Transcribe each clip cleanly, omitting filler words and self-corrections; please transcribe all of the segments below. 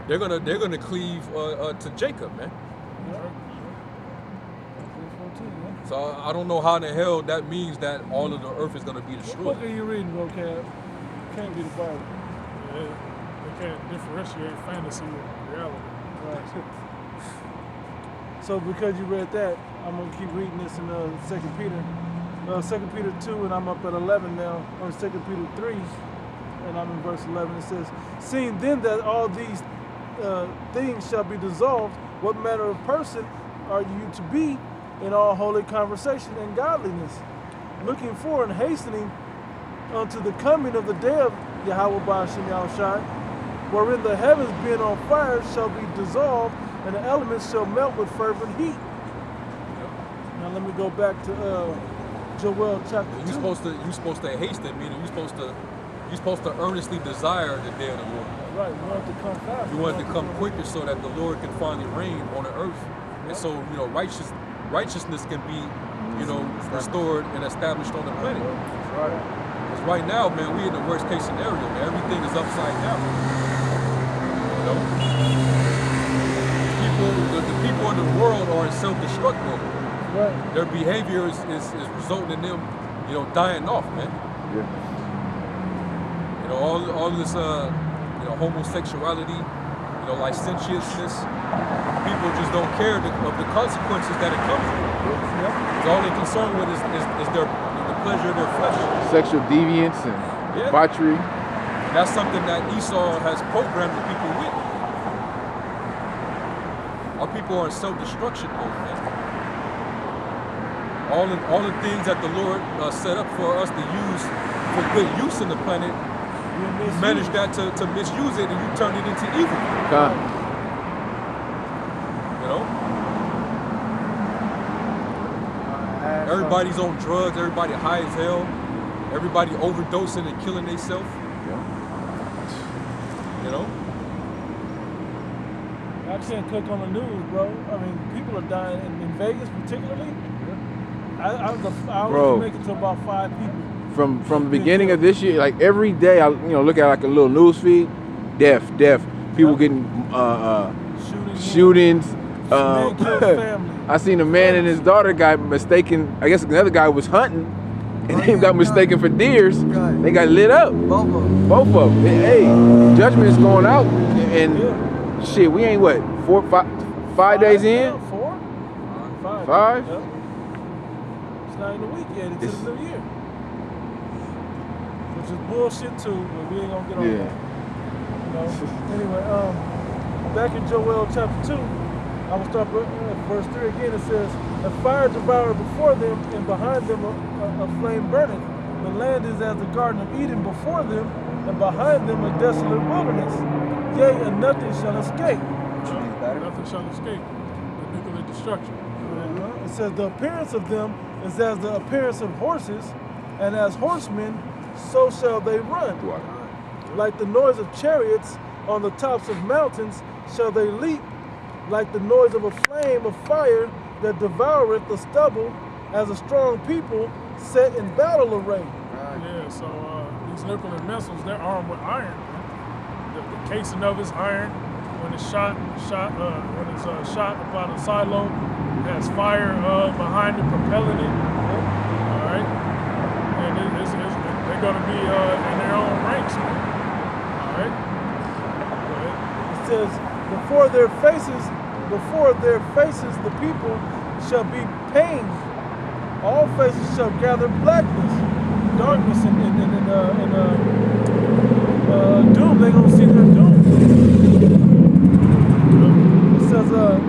they're gonna cleave to Jacob, man. So I don't know how in the hell that means that all of the earth is gonna be What destroyed. book are you reading, vocab? Can't be the Bible. They can't differentiate fantasy with reality. Right. So because you read that, I'm gonna keep reading this in 2 Peter. 2 Peter 2, and I'm up at 11 now, or 2 Peter 3, and I'm in verse 11. It says, seeing then that all these things shall be dissolved, what manner of person are you to be in all holy conversation and godliness, looking for and hastening unto the coming of the day of Yahweh Ba'ashem Yahushai, wherein the heavens being on fire shall be dissolved, and the elements shall melt with fervent heat. Now let me go back to Joel chapter 2. You supposed to hasten, meaning you supposed to earnestly desire the day of the Lord. Right, we want it to come fast. You want it to come quicker so that the Lord can finally reign on the earth, and so righteousness can be restored and established on the planet. Right. Because right now, man, we in the worst case scenario, man. Everything is upside down. You know, the people in the world are in self-destruct mode. Right. Their behavior is resulting in them, dying off, man. Yeah. All this, homosexuality, licentiousness. People just don't care of the consequences that it comes with. So all they're concerned with is the pleasure of their flesh. Sexual deviance and debauchery. That's something that Esau has programmed the people with. Our people are in self-destruction mode, man. All the things that the Lord set up for us to use for good use in the planet, you manage that to misuse it, and you turn it into evil. Everybody's on drugs, everybody high as hell, everybody overdosing and killing themselves. I can't click on the news, bro. I mean, people are dying in Vegas particularly. I only make it to about 5 people. From the beginning of this year, like every day, I look at like a little news feed, death, people getting shootings. I seen a man and his daughter got mistaken. I guess another guy was hunting, and they got mistaken for deers. They got lit up. Both of them. Hey, judgment is going out, and shit, we ain't what 5 days in. 4? 5. Yeah. It's not even a week yet. It's the new year. Which is bullshit too, but we ain't gonna get on that. Anyway, back in Joel chapter 2, I will start at verse 3 again. It says, "A fire devoured before them, and behind them a flame burneth. The land is as the Garden of Eden before them, and behind them a desolate wilderness. Yea, and nothing shall escape." Nothing shall escape the nuclear destruction. It says, "The appearance of them is as the appearance of horses, and as horsemen, so shall they run. Like the noise of chariots on the tops of mountains shall they leap, like the noise of a flame of fire that devoureth the stubble, as a strong people set in battle array." Yeah, so these nuclear missiles, they're armed with iron. The casing of it's iron. When it's shot about a silo, it has fire behind it, propelling it. All right, and they're going to be in their own ranks. All right. It says, before their faces, the people shall be pained. All faces shall gather blackness, darkness, and doom. They're gonna see their doom. It says,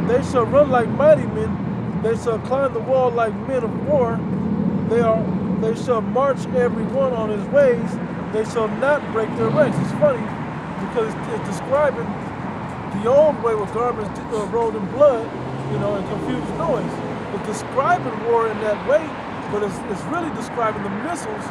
they shall run like mighty men. They shall climb the wall like men of war. They shall march every one on his ways. They shall not break their ranks. It's funny because it's describing the old way with garments rolled in blood, and confused noise. It's describing war in that way, but it's really describing the missiles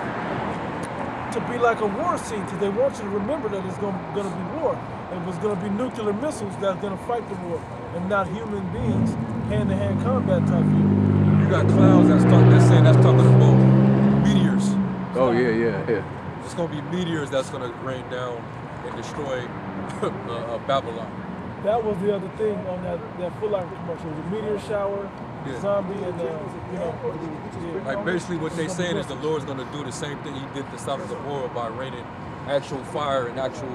to be like a war scene, because they want you to remember that it's going to be war. And it's going to be nuclear missiles that's going to fight the war, and not human beings, hand-to-hand combat type people. You got clouds that's talking about meteors. Oh yeah. It's going to be meteors that's going to rain down and destroy Babylon. That was the other thing on that Foot Locker commercial. The meteor shower, Yeah. zombie, and yeah. Like basically what they saying is the Lord's gonna do the same thing he did to Sodom and Gomorrah by raining actual fire and actual,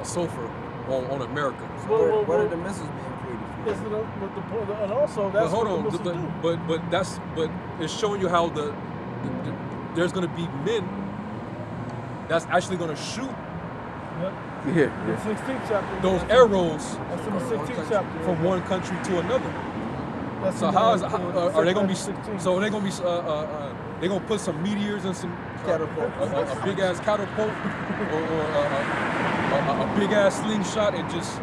sulfur on America. So, What are the missiles being created for? Yes, but the point, and also but that's hold what on, the missiles do. but it's showing you how there's gonna be men that's actually gonna shoot Yep. Yeah. The 16th chapter. those arrows That's in the 16th chapter. from one country to another. That's So in how the- is are they gonna be? 16. So they're gonna be they gonna put some meteors and some Catapult. a big ass catapult or a big ass slingshot and just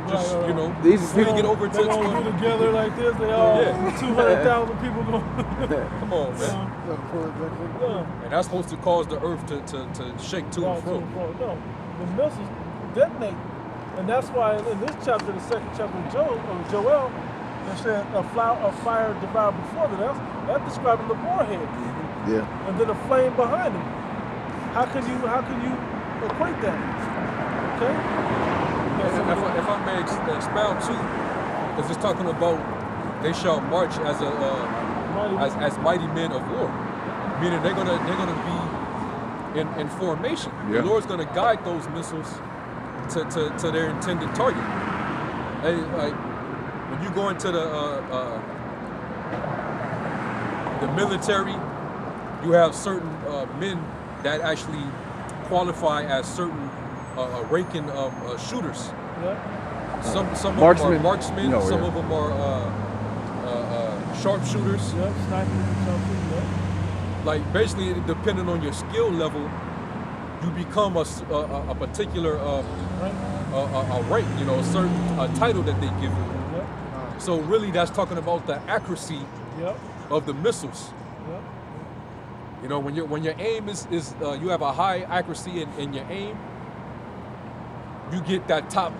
Right. These swing it people- over They all do together like this. They all Yeah. 200,000 people going. Come on, man. Yeah. And that's supposed to cause the earth to shake to and fro. No, the missiles detonate, and that's why in this chapter, the second chapter of Joel, they said a fire devoured before them. That's describing the warhead, Yeah. and then a flame behind them. How can you equate that? Okay. If I may expound too, because it's talking about they shall march as mighty men of war, meaning they're gonna be in formation. Yeah. The Lord's gonna guide those missiles to their intended target. Hey, like when you go into the military, you have certain men that actually qualify as certain ranking shooters. Yeah. Some of them Marksmen. are marksmen. No, some yeah. of them are sharpshooters. Yep. Snipers or something. Yep. Like basically, depending on your skill level, you become a particular Right. a rank. A certain title that they give you. Yep. So really, that's talking about the accuracy Yep. of the missiles. Yep. When your aim is you have a high accuracy in your aim, you get that top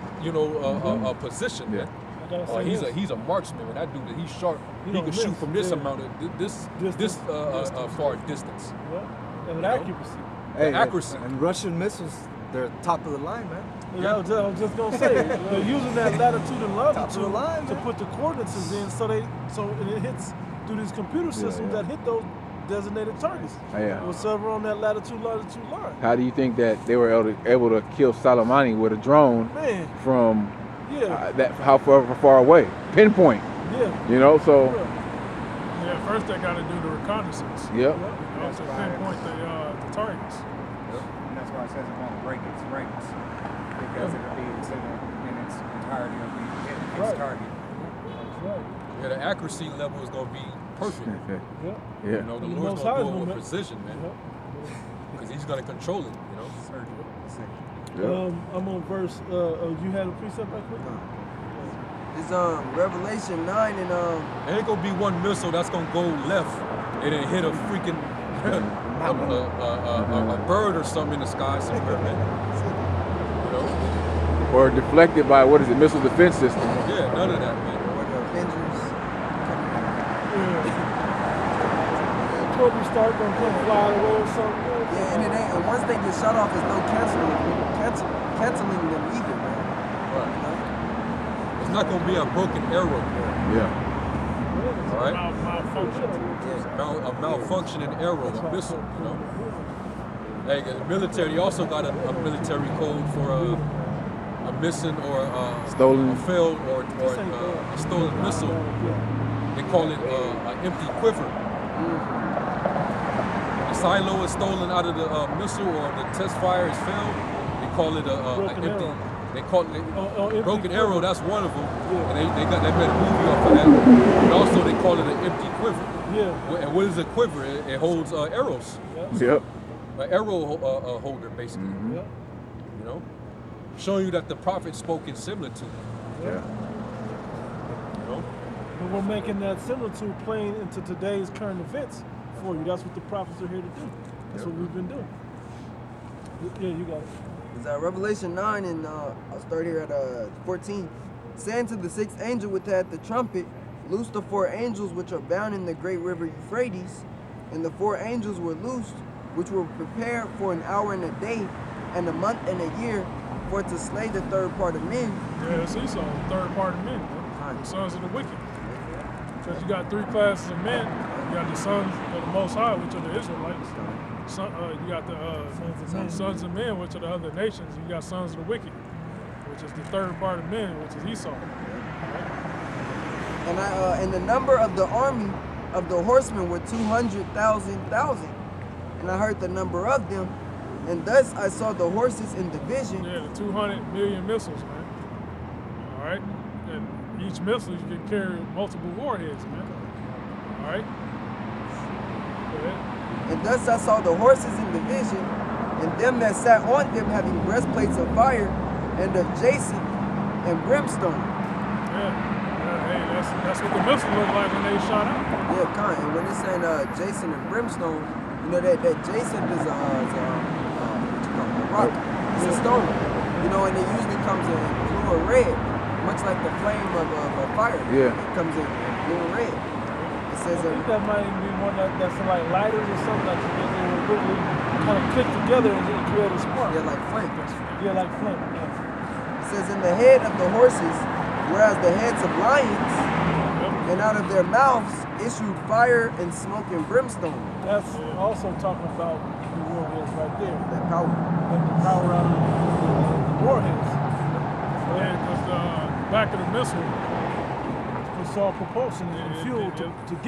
position. Yeah. Man. I gotta say this. He's a marksman, man. That dude, he's sharp. He He don't can shoot miss, from this yeah. amount of this Distance. far distance. Yep. And with know? accuracy. Hey, accuracy. And Russian missiles, they're top of the line, man. I was just gonna say, they're using that latitude and Top of the longitude line, to man. put the coordinates in, so it hits through these computer systems yeah. that hit those designated targets. Yeah. With server on that latitude longitude line. How do you think that they were able to kill Soleimani with a drone Man, from yeah, that how far away? Pinpoint. yeah. So Yeah, first they got to do the reconnaissance. yep. To pinpoint the targets. And that's why it says it won't break its ranks, because it'll be in its entirety of the its Right. target. That's right. Yeah, the accuracy level is gonna be perfect. Yeah. Yeah. The And Lord's the Most gonna High do is it with gonna- precision, man, Yep. because He's gonna control it. Yeah. I'm on verse. You had a precept back quick? It's Revelation 9 and There ain't gonna be one missile that's gonna go left and then hit a freaking a bird or something in the sky somewhere, man. Or deflected by missile defense system. Yeah, none of that, man. or the Avengers. Tony Stark gonna come flying away or something. Yeah, and it ain't. And once they get shut off, there's no canceling them either, man. It's not gonna be a broken arrow, Yeah. all right? Malfunction. A malfunctioning arrow, a missile, Hey, the military also got a military code for a missing or Stolen. a failed or a stolen missile. They call it an empty quiver. A silo is stolen out of the missile or the test fire is failed. They call it an Broken empty. arrow. They call it empty broken quiver. arrow. That's one of them, Yeah. and they made a movie off of that. And also they call it an empty quiver. Yeah. And what is a quiver? It holds arrows. Yep. An arrow holder, basically. Yep. Showing you that the prophet spoke in similitude. Yeah. You know, But we're making that similitude plain into today's current events for you. That's what the prophets are here to do. That's what we've been doing. Yeah, you got it. It's Revelation 9 and I'll start here at 14. Saying to the sixth angel which had the trumpet, loose the 4 angels which are bound in the great river Euphrates. And the 4 angels were loosed, which were prepared for an hour and a day, and a month and a year, for to slay the third part of men. Yeah, it's Esau, the third part of men, man. The sons of the wicked. Because you got three classes of men. You got the sons of the Most High, which are the Israelites. You got the sons of men, which are the other nations. You got sons of the wicked, which is the third part of men, which is Esau. And the number of the army of the horsemen were 200,000. And I heard the number of them, and thus I saw the horses in division. Yeah, the 200 million missiles, man. All right, and each missile you can carry multiple warheads, man. All right. Go ahead. And thus I saw the horses in division, and them that sat on them having breastplates of fire, and of jacinth and brimstone. Yeah. Hey, that's what the missile looked like when they shot out. Yeah, kind. And when it's saying jacinth and brimstone, you know that jacinth is a rock. It's a stone. You know, and it usually comes in blue or red, much like the flame of a fire. Yeah. It comes in blue or red. It says I think that might be one that's like lighters or something like that. They would really kind of click together and create a spark. yeah, like flame. Yeah, like flint. Yeah. It says in the head of the horses, whereas the heads of lions, and out of their mouths issued fire and smoke and brimstone. That's also talking about the warheads right there. That power. Like the power out of the warheads. Yeah, because the back of the missile. For all propulsion and fuel to get